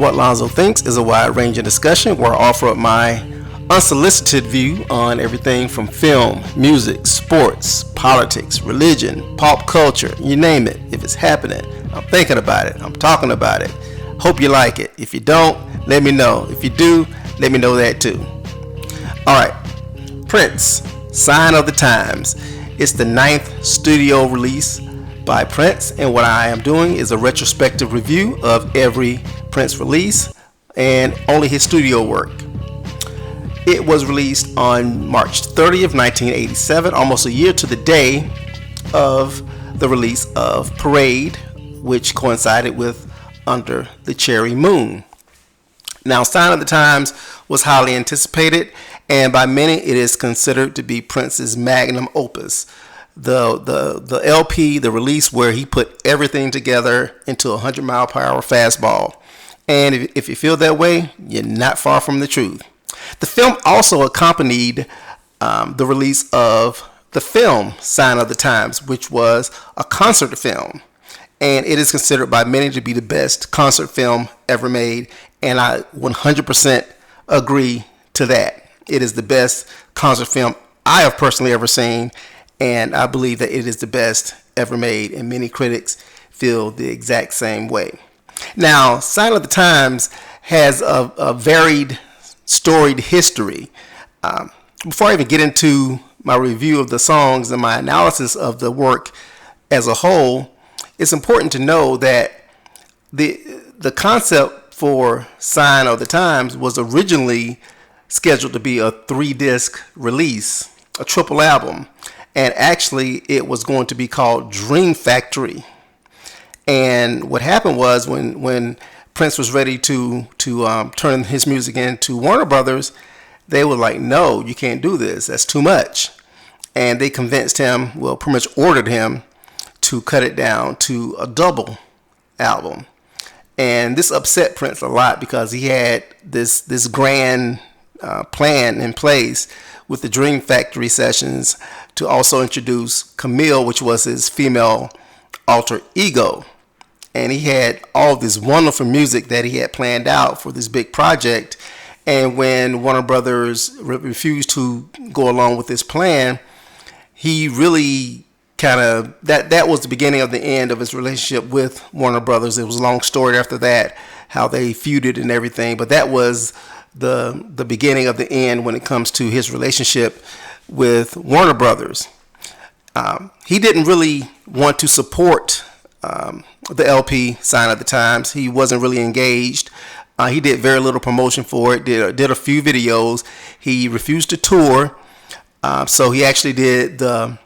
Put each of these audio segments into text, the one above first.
What Lonzo Thinks is a wide-ranging discussion where I offer up my unsolicited view on everything from film, music, sports, politics, religion, pop culture, you name it. If it's happening, I'm thinking about it, I'm talking about it. Hope you like it. If you don't, let me know. If you do, let me know that too. Alright, PRiNCe, Sign of the Times. It's the 9th studio release by PRiNCE, and what I am doing is a retrospective review of every PRiNCE release and only his studio work. It was released on March 30th, 1987, almost a year to the day of the release of Parade, which coincided with Under the Cherry Moon. Now, Sign of the Times was highly anticipated, and by many it is considered to be PRiNCE's magnum opus. The LP, the release where he put everything together into a 100-mile-per-hour fastball. And if you feel that way, you're not far from the truth. The film also accompanied the release of the film Sign of the Times, which was a concert film. And it is considered by many to be the best concert film ever made. And I 100% agree to that. It is the best concert film I have personally ever seen. And I believe that it is the best ever made. And many critics feel the exact same way. Now, Sign of the Times has a varied, storied history. Before I even get into my review of the songs and my analysis of the work as a whole, it's important to know that the concept for Sign of the Times was originally scheduled to be a 3-disc release, a triple album, and actually it was going to be called Dream Factory. And what happened was when PRiNCE was ready to turn his music into Warner Brothers, they were like, no, you can't do this. That's too much. And they convinced him, well, pretty much ordered him to cut it down to a double album. And this upset PRiNCE a lot because he had this grand plan in place with the Dream Factory sessions to also introduce Camille, which was his female alter ego. And he had all this wonderful music that he had planned out for this big project. And when Warner Brothers refused to go along with this plan, he really kind of, that was the beginning of the end of his relationship with Warner Brothers. It was a long story after that, how they feuded and everything. But that was the beginning of the end when it comes to his relationship with Warner Brothers. He didn't really want to support the LP Sign of the Times. He wasn't really engaged. He did very little promotion for it, did a few videos. He refused to tour. So he actually did the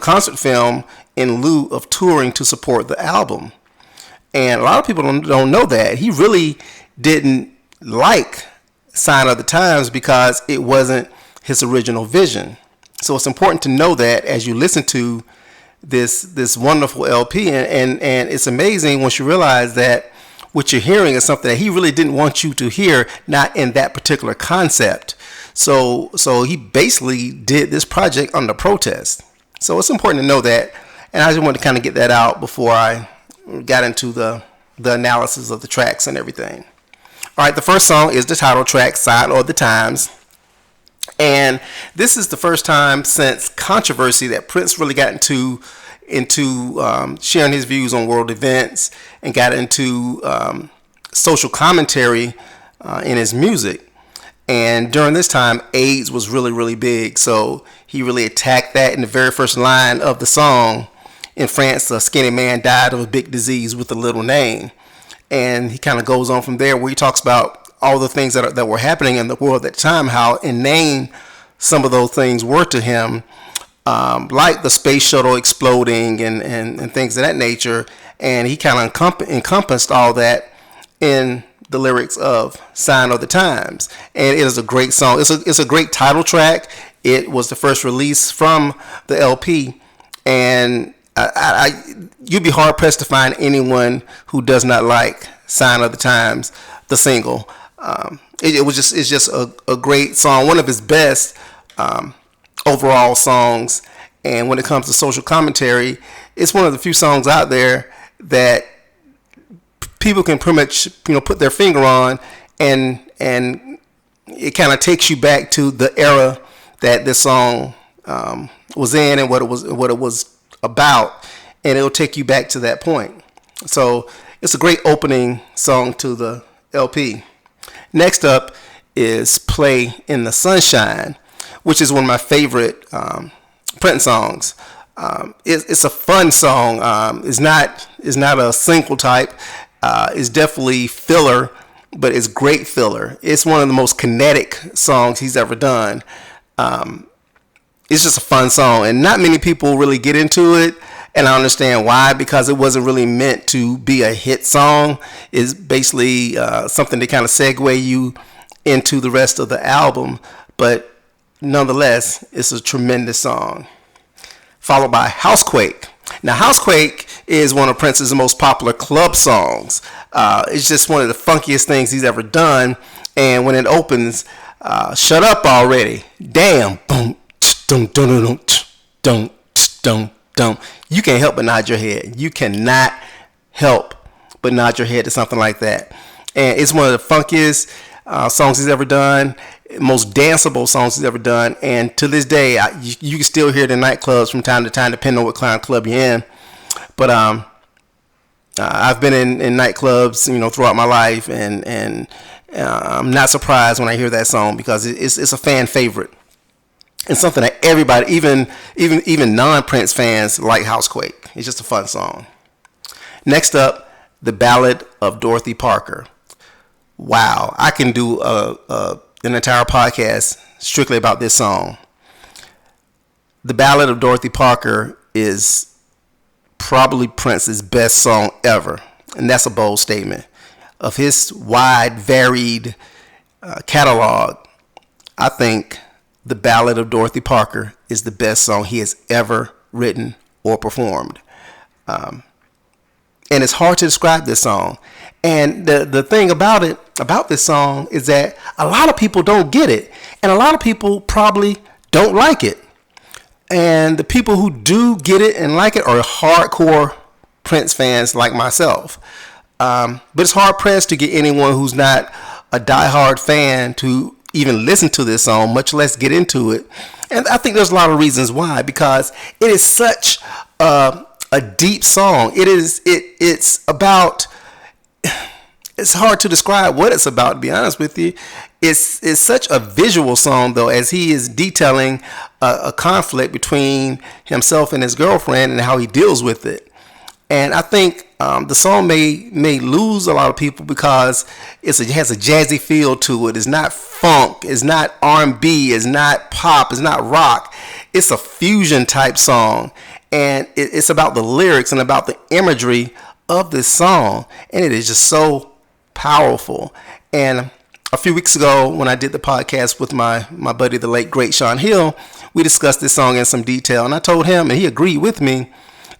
concert film in lieu of touring to support the album. And a lot of people don't know that. He really didn't like Sign of the Times because it wasn't his original vision. So it's important to know that as you listen to this wonderful LP, and it's amazing once you realize that what you're hearing is something that he really didn't want you to hear, not in that particular concept. So he basically did this project under protest. So it's important to know that, and I just wanted to kind of get that out before I got into the analysis of the tracks and everything. All right, the first song is the title track, Sign of the Times. And this is the first time since Controversy that PRiNCE really got into sharing his views on world events and got into social commentary in his music. And during this time, AIDS was really, really big. So he really attacked that in the very first line of the song. In France, a skinny man died of a big disease with a little name. And he kind of goes on from there where he talks about all the things that were happening in the world at the time, how inane some of those things were to him, like the space shuttle exploding and things of that nature. And he kind of encompassed all that in the lyrics of Sign of the Times. And it is a great song. It's a great title track. It was the first release from the LP. And you'd be hard pressed to find anyone who does not like Sign of the Times, the single. It's just a great song, one of his best overall songs. And when it comes to social commentary, it's one of the few songs out there that people can pretty much, put their finger on, and it kind of takes you back to the era that this song was in and what it was about, and it'll take you back to that point. So it's a great opening song to the LP. Next up is Play in the Sunshine, which is one of my favorite PRiNCe songs. It's a fun song. It's not a single type. It's definitely filler, but it's great filler. It's one of the most kinetic songs he's ever done. It's just a fun song, and not many people really get into it, and I understand why, because it wasn't really meant to be a hit song. It's basically something to kind of segue you into the rest of the album, but nonetheless, it's a tremendous song. Followed by Housequake. Now, Housequake is one of PRiNCE's most popular club songs. It's just one of the funkiest things he's ever done, and when it opens, shut up already. Damn. Boom. Dum, dum, dum, dum, dum, dum. You can't help but nod your head. You cannot help but nod your head to something like that. And it's one of the funkiest songs he's ever done, most danceable songs he's ever done. And to this day, you can still hear it in nightclubs from time to time, depending on what kind of club you're in. But I've been in nightclubs, throughout my life, and I'm not surprised when I hear that song, because it's a fan favorite. And something that everybody, even non-PRiNCE fans, like Housequake. It's just a fun song. Next up, The Ballad of Dorothy Parker. Wow, I can do an entire podcast strictly about this song. The Ballad of Dorothy Parker is probably PRiNCE's best song ever, and that's a bold statement. Of his wide, varied catalog, I think The Ballad of Dorothy Parker is the best song he has ever written or performed. And it's hard to describe this song. And the thing about this song is that a lot of people don't get it. And a lot of people probably don't like it. And the people who do get it and like it are hardcore PRiNCE fans like myself. But it's hard pressed to get anyone who's not a diehard fan to even listen to this song, much less get into it. And I think there's a lot of reasons why, because it is such a deep song. It's about, it's hard to describe what it's about, to be honest with you. It's such a visual song, though, as he is detailing a conflict between himself and his girlfriend and how he deals with it. And I think the song may lose a lot of people because it has a jazzy feel to it. It's not funk. It's not R&B. It's not pop. It's not rock. It's a fusion type song. And it's about the lyrics and about the imagery of this song. And it is just so powerful. And a few weeks ago, when I did the podcast with my buddy, the late, great Sean Hill, we discussed this song in some detail. And I told him, and he agreed with me,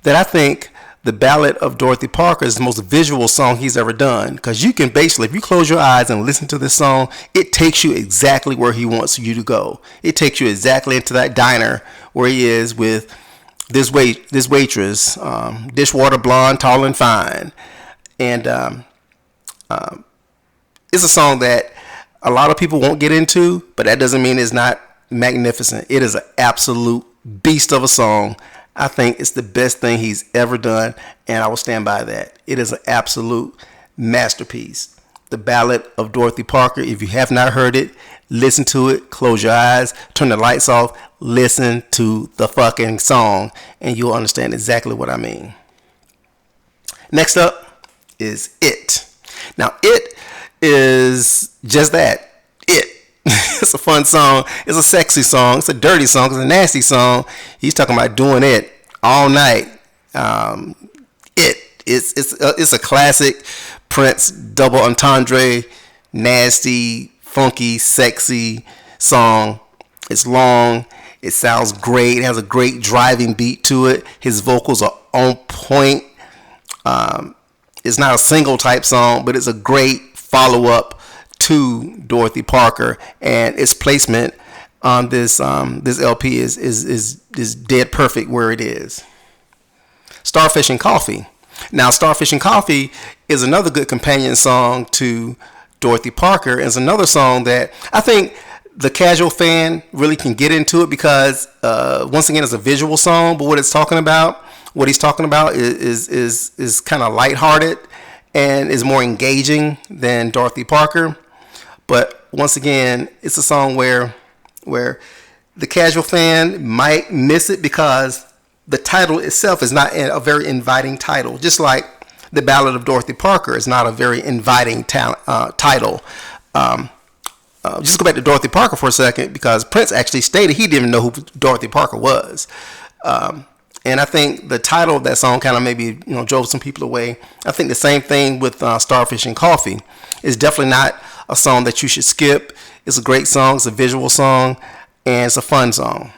that I think The Ballad of Dorothy Parker is the most visual song he's ever done. Because you can basically, if you close your eyes and listen to this song, it takes you exactly where he wants you to go. It takes you exactly into that diner where he is with this waitress, dishwater blonde, tall and fine. And it's a song that a lot of people won't get into, but that doesn't mean it's not magnificent. It is an absolute beast of a song. I think it's the best thing he's ever done, and I will stand by that. It is an absolute masterpiece. The Ballad of Dorothy Parker. If you have not heard it, listen to it, close your eyes, turn the lights off, listen to the fucking song, and you'll understand exactly what I mean. Next up is It. Now, It is just that. It. It's a fun song. It's a sexy song. It's a dirty song. It's a nasty song. He's talking about doing it all night. It's a classic PRiNCE double entendre, nasty, funky, sexy song. It's long. It sounds great. It has a great driving beat to it. His vocals are on point. It's not a single type song, but it's a great follow-up to Dorothy Parker, and its placement on this LP is dead perfect where it is. Starfish and Coffee. Now, Starfish and Coffee is another good companion song to Dorothy Parker. It's another song that I think the casual fan really can get into it because, once again, it's a visual song. But what he's talking about is kind of lighthearted and is more engaging than Dorothy Parker. But once again, it's a song where the casual fan might miss it because the title itself is not a very inviting title. Just like the Ballad of Dorothy Parker is not a very inviting title. Just go back to Dorothy Parker for a second, because Prince actually stated he didn't even know who Dorothy Parker was. And I think the title of that song kind of maybe drove some people away. I think the same thing with Starfish and Coffee. It's definitely not a song that you should skip. It's a great song. It's a visual song, and it's a fun song.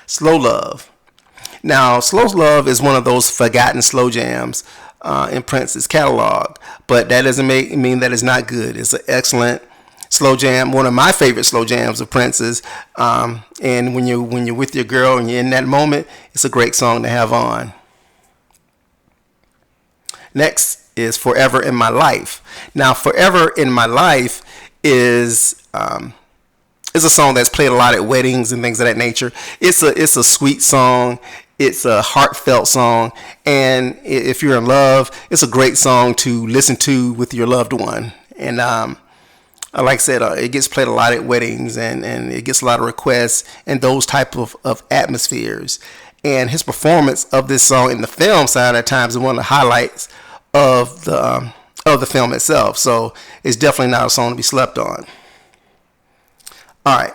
Slow Love. Now, Slow Love is one of those forgotten slow jams in Prince's catalog, but that doesn't mean that it's not good. It's an excellent slow jam, one of my favorite slow jams of Prince's. And when you're with your girl and you're in that moment, it's a great song to have on. Next is Forever in My Life. Now, Forever in My Life is a song that's played a lot at weddings and things of that nature. It's a sweet song. It's a heartfelt song, and if you're in love, it's a great song to listen to with your loved one. And like I said, it gets played a lot at weddings, and it gets a lot of requests and those type of atmospheres. And his performance of this song in the film side at times is one of the highlights of the film itself. So it's definitely not a song to be slept on. All right,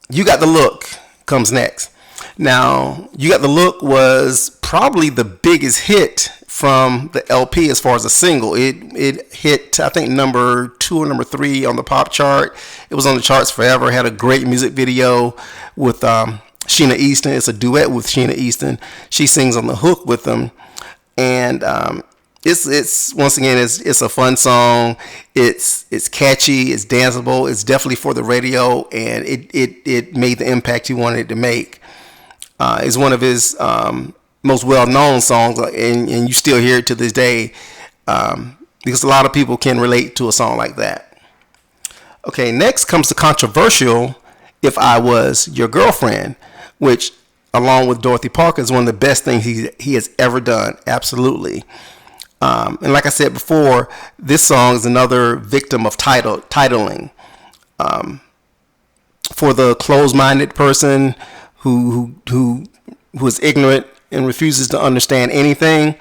You Got the Look comes next. Now, You Got the Look was probably the biggest hit from the LP as far as a single. It hit, I think, number 2 or number 3 on the pop chart. It was on the charts forever. It had a great music video with Sheena Easton. It's a duet with Sheena Easton. She sings on the hook with them. And it's once again, it's a fun song. It's catchy. It's danceable. It's definitely for the radio, and it made the impact he wanted it to make. It's one of his most well-known songs, and you still hear it to this day, because a lot of people can relate to a song like that. Okay, next comes the controversial If I Was Your Girlfriend, which, along with Dorothy Parker, is one of the best things he has ever done. Absolutely. And like I said before, this song is another victim of titling. For the closed-minded person who is ignorant and refuses to understand anything,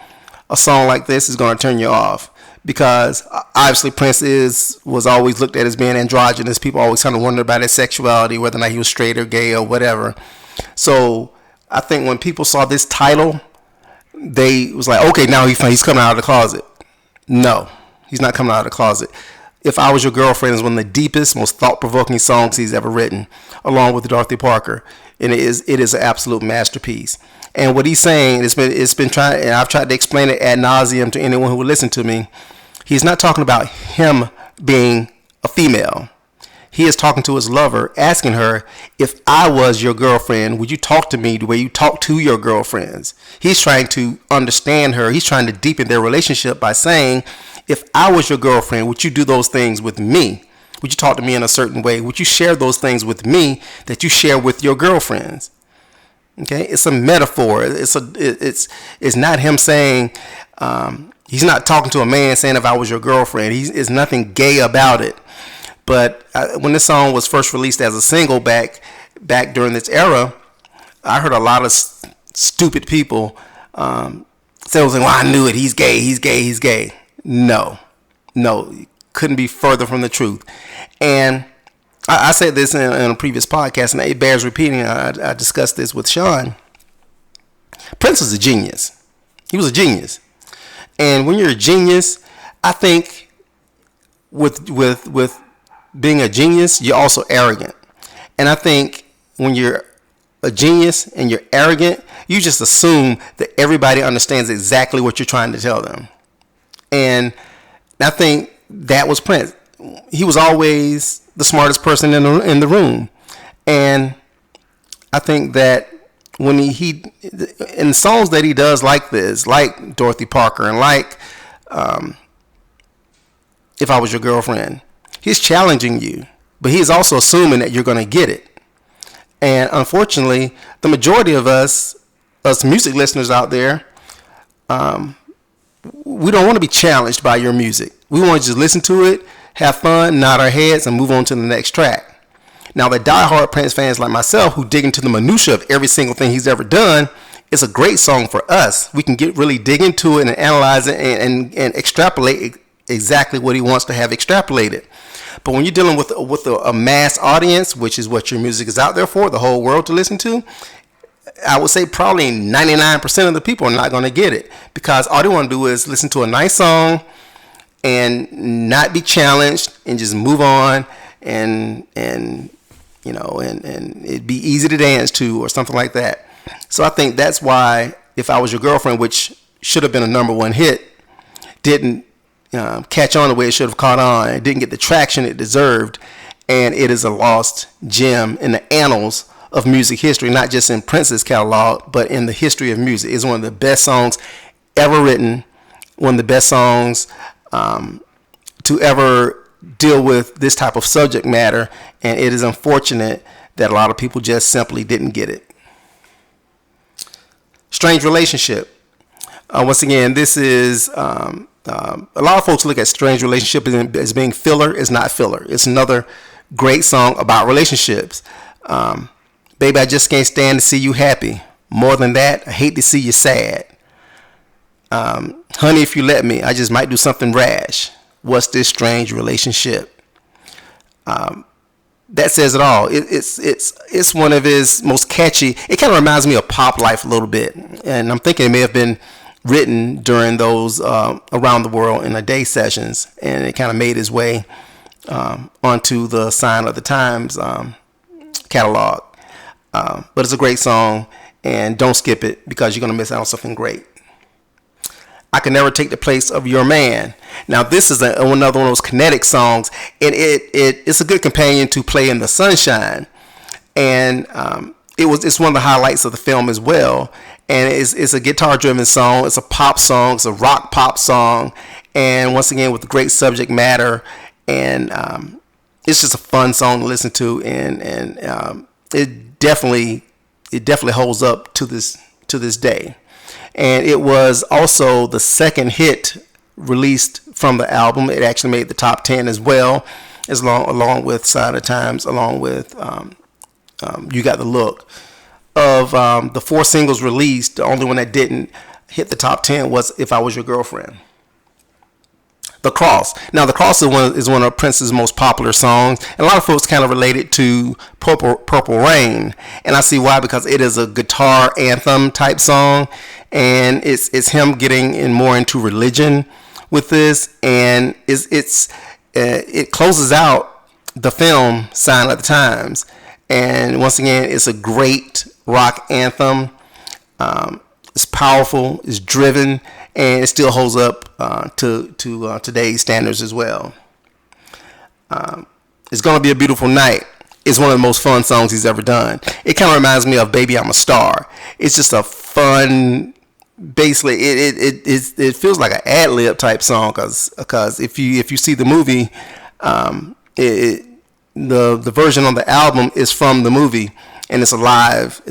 a song like this is going to turn you off, because obviously Prince was always looked at as being androgynous. People always kind of wondered about his sexuality, whether or not he was straight or gay or whatever. So I think when people saw this title, they was like, okay, now he's coming out of the closet. No, he's not coming out of the closet. If I Was Your Girlfriend is one of the deepest, most thought-provoking songs he's ever written, along with Dorothy Parker, and it is an absolute masterpiece. And what he's saying, it's been trying, and I've tried to explain it ad nauseum to anyone who would listen to me. He's not talking about him being a female. He is talking to his lover, asking her, if I was your girlfriend, would you talk to me the way you talk to your girlfriends? He's trying to understand her. He's trying to deepen their relationship by saying, if I was your girlfriend, would you do those things with me? Would you talk to me in a certain way? Would you share those things with me that you share with your girlfriends? Okay, it's a metaphor. It's not him saying, he's not talking to a man saying, if I was your girlfriend. There's nothing gay about it. But when this song was first released as a single back during this era, I heard a lot of stupid people say, well, I knew it. He's gay. He's gay. He's gay. No, couldn't be further from the truth. And I said this in a previous podcast, and it bears repeating. I discussed this with Sean. Prince was a genius. He was a genius. And when you're a genius, I think with being a genius, you're also arrogant. And I think when you're a genius and you're arrogant, you just assume that everybody understands exactly what you're trying to tell them. And I think that was Prince. He was always the smartest person in the room. And I think that when he in songs that he does like this, like Dorothy Parker and like If I Was Your Girlfriend, he's challenging you, but he's also assuming that you're going to get it. And unfortunately, the majority of us music listeners out there, we don't want to be challenged by your music. We want to just listen to it, have fun, nod our heads, and move on to the next track. Now, the diehard Prince fans like myself who dig into the minutia of every single thing he's ever done, it's a great song for us. We can really dig into it and analyze it and extrapolate exactly what he wants to have extrapolated. But when you're dealing with a mass audience, which is what your music is out there for, the whole world to listen to, I would say probably 99% of the people are not going to get it, because all they want to do is listen to a nice song and not be challenged and just move on, and it'd be easy to dance to or something like that. So I think that's why If I Was Your Girlfriend, which should have been a #1 hit, didn't catch on the way it should have caught on. It didn't get the traction it deserved, and it is a lost gem in the annals of music history, not just in Prince's catalog, but in the history of music. It's one of the best songs ever written, one of the best songs to ever deal with this type of subject matter, and it is unfortunate that a lot of people just simply didn't get it. Strange Relationship. Once again, this is a lot of folks look at Strange Relationship as being filler. It's not filler. It's another great song about relationships. Baby, I just can't stand to see you happy. More than that, I hate to see you sad. Honey, if you let me, I just might do something rash. What's this strange relationship? That says it all. It's one of his most catchy. It kind of reminds me of Pop Life a little bit, and I'm thinking it may have been written during those Around the World in a Day sessions, and it kind of made its way onto the Sign of the Times catalog. But it's a great song, and don't skip it because you're going to miss out on something great. I Can Never Take the Place of Your Man. Now, this is another one of those kinetic songs, and it's a good companion to Play in the Sunshine. And it's one of the highlights of the film as well. And it's a guitar-driven song. It's a pop song. It's a rock pop song. And once again, with great subject matter. And it's just a fun song to listen to. And it definitely holds up to this day. And it was also the second hit released from the album. It actually made the top 10 as well, along with Sign of the Times, along with You Got the Look. Of the 4 singles released, the only one that didn't hit the top 10 was If I Was Your Girlfriend. The Cross. Now, The Cross is one of Prince's most popular songs, and a lot of folks kind of relate it to Purple Rain, and I see why, because it is a guitar anthem type song, and it's him getting more into religion with this, and it closes out the film Sign of the Times, and once again, it's a great rock anthem. It's powerful, it's driven, and it still holds up to today's standards as well. It's Gonna Be a Beautiful Night. It's one of the most fun songs he's ever done. It kind of reminds me of Baby I'm a Star. It's just a fun, basically it feels like an ad-lib type song, because if you see the movie, the version on the album is from the movie, and it's a live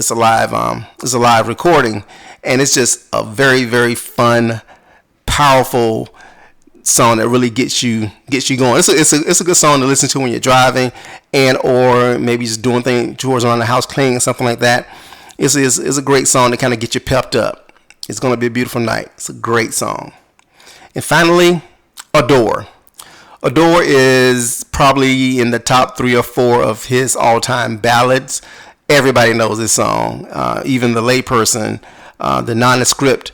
recording, and it's just a very, very fun, powerful song that really gets you going. It's a good song to listen to when you're driving, and or maybe just doing chores around the house, cleaning, something like that. It's a great song to kind of get you pepped up. It's Gonna Be a Beautiful Night. It's a great song. And finally, Adore. Adore is probably in the top 3 or 4 of his all-time ballads. Everybody knows this song. Even the layperson, the nondescript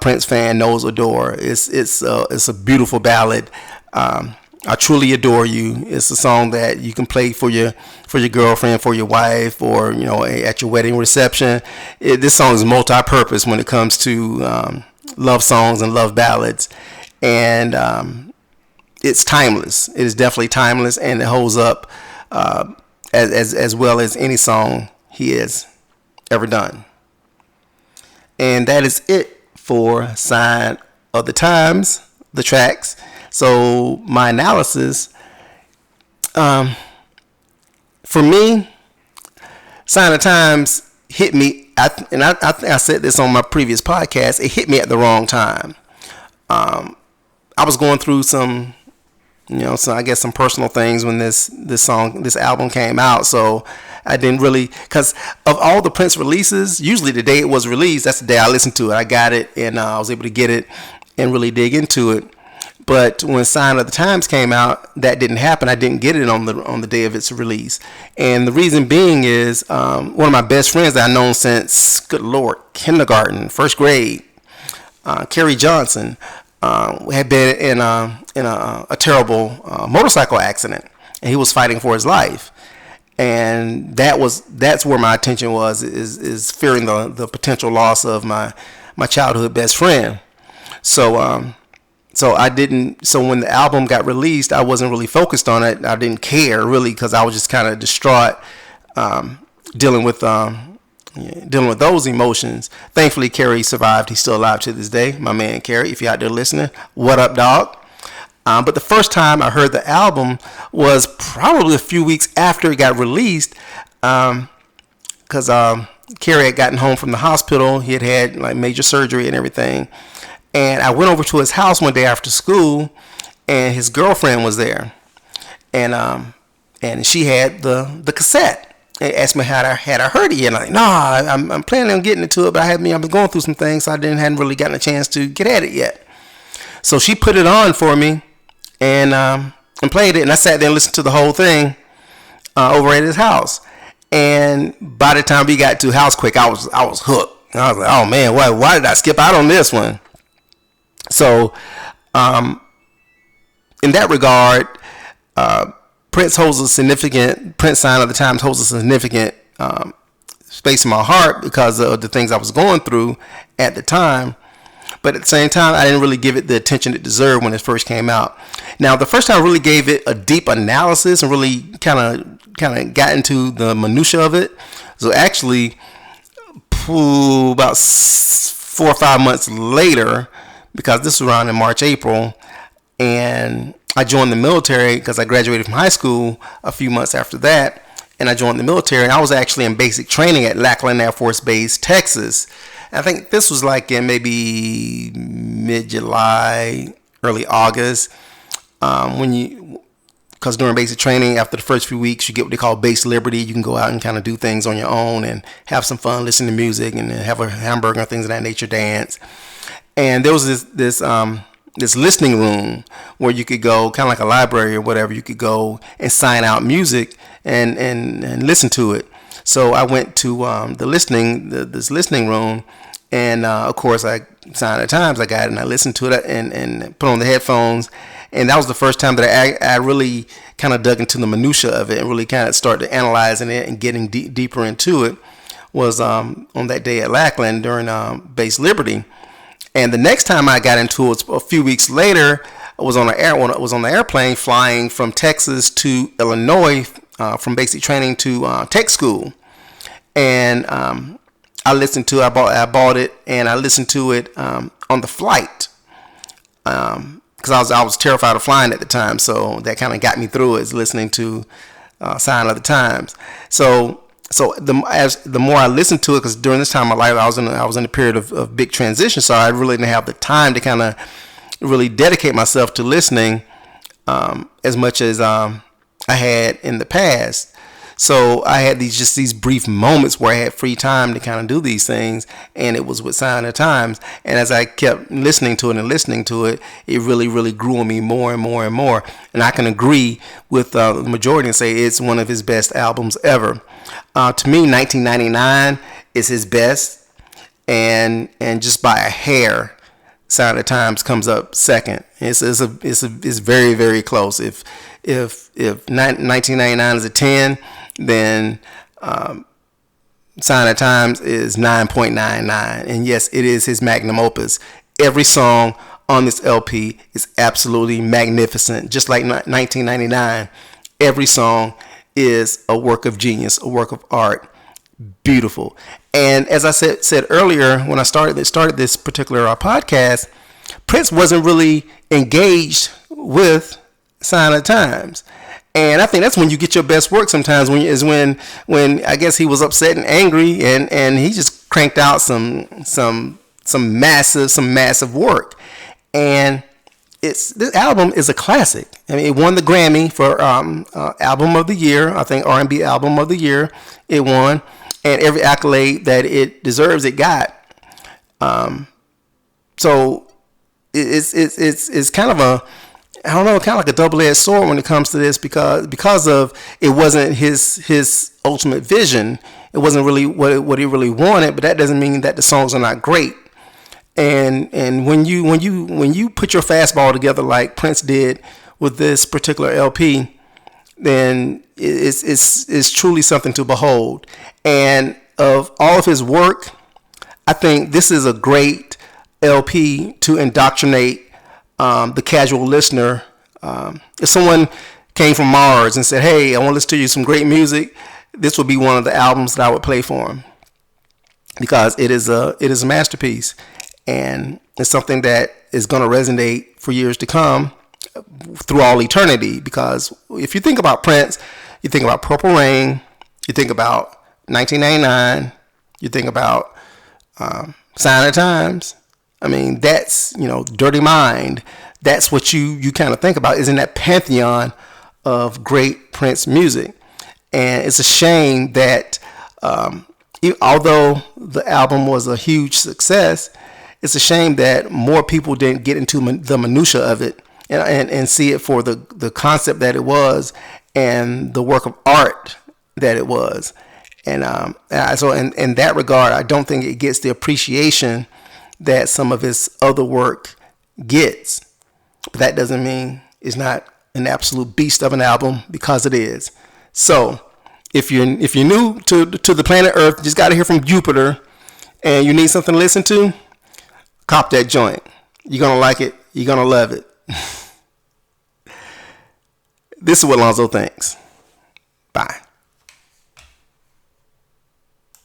Prince fan knows Adore. It's a beautiful ballad. I Truly Adore You. It's a song that you can play for your girlfriend, for your wife, or at your wedding reception. This song is multi-purpose when it comes to love songs and love ballads, and it's timeless. It is definitely timeless, and it holds up as well as any song he has ever done. And that is it for Sign of the Times, the tracks. So my analysis, for me, Sign of the Times hit me, I think I said this on my previous podcast, it hit me at the wrong time. I was going through some I guess some personal things when this album came out. So I didn't really, because of all the PRiNCe releases, usually the day it was released, that's the day I listened to it. I got it and I was able to get it and really dig into it. But when Sign of the Times came out, that didn't happen. I didn't get it on the day of its release. And the reason being is one of my best friends that I've known since, good Lord, kindergarten, first grade, Kerry Johnson, had been in a terrible motorcycle accident, and he was fighting for his life. And that's where my attention was, is fearing the potential loss of my childhood best friend. So when the album got released, I wasn't really focused on it. I didn't care really, because I was just kind of distraught, dealing with those emotions. Thankfully, Kerry survived. He's still alive to this day. My man Kerry, if you're out there listening, what up, dog? But the first time I heard the album was probably a few weeks after it got released, because Kerry had gotten home from the hospital. He had like major surgery and everything. And I went over to his house one day after school, and his girlfriend was there, and she had the cassette. And asked me had I heard it yet. And I'm like, I'm planning on getting into it, but I was going through some things, so hadn't really gotten a chance to get at it yet. So she put it on for me, and played it, and I sat there and listened to the whole thing over at his house. And by the time we got to Housequake, I was hooked. And I was like, oh man, why did I skip out on this one? So, in that regard, PRiNCe Sign of the Times holds a significant space in my heart because of the things I was going through at the time. But at the same time, I didn't really give it the attention it deserved when it first came out. Now, the first time I really gave it a deep analysis and really kind of got into the minutia of it, so actually about 4 or 5 months later, because this was around in March, April, and I joined the military because I graduated from high school a few months after that, and I joined the military. And I was actually in basic training at Lackland Air Force Base, Texas. And I think this was like in maybe mid-July, early August, because during basic training, after the first few weeks, you get what they call base liberty. You can go out and kind of do things on your own and have some fun, listen to music, and have a hamburger and things of that nature, dance. And there was this listening room where you could go, kind of like a library or whatever. You could go and sign out music and listen to it. So I went to this listening room, and of course I Sign of the Times. I got it and I listened to it and put on the headphones. And that was the first time that I really kind of dug into the minutia of it and really kind of started analyzing it and getting deeper into it. Was on that day at Lackland during Base Liberty. And the next time I got into it, a few weeks later, I was on the airplane flying from Texas to Illinois, from basic training to tech school. And I listened to it. I bought it and I listened to it on the flight, because I was terrified of flying at the time. So that kind of got me through it, is listening to Sign of the Times. So the more I listened to it, because during this time in my life I was in a period of big transition, so I really didn't have the time to kind of really dedicate myself to listening as much as I had in the past. So I had these brief moments where I had free time to kind of do these things, and it was with Sign of the Times. And as I kept listening to it, it really, really grew on me more and more and more. And I can agree with the majority and say it's one of his best albums ever. To me, 1999 is his best, and just by a hair, Sign of the Times comes up second. It's very, very close. If 1999 is a 10, then Sign of the Times is 9.99. And yes, it is his magnum opus. Every song on this LP is absolutely magnificent. Just like 1999, every song is a work of genius, a work of art. beautiful. And as I said earlier, when I started this particular podcast, Prince wasn't really engaged with Sign of the Times. And I think that's when you get your best work sometimes, when I guess he was upset and angry, and he just cranked out some massive work. And this album is a classic. I mean, it won the Grammy for album of the year. I think R&B album of the year it won, and every accolade that it deserves it got. So it's kind of a, I don't know, kind of like a double-edged sword when it comes to this, because of it wasn't his ultimate vision. It wasn't really what he really wanted, but that doesn't mean that the songs are not great. And when you put your fastball together like Prince did with this particular LP, then it's truly something to behold. And of all of his work, I think this is a great LP to indoctrinate the casual listener. If someone came from Mars and said, "Hey, I want to listen to you some great music," this would be one of the albums that I would play for him, because it is a masterpiece, and it's something that is going to resonate for years to come, through all eternity. Because if you think about Prince, you think about Purple Rain, you think about 1999, you think about Sign of the Times. I mean, that's, Dirty Mind. That's what you kind of think about, is in that pantheon of great Prince music. And it's a shame that although the album was a huge success, it's a shame that more people didn't get into the minutia of it and see it for the concept that it was and the work of art that it was. And so in that regard, I don't think it gets the appreciation that some of his other work gets. But that doesn't mean it's not an absolute beast of an album, because it is. So if you're new to the planet Earth, you just got to hear from Jupiter, and you need something to listen to, cop that joint. You're gonna like it. You're gonna love it. This is what Lonzo thinks. Bye.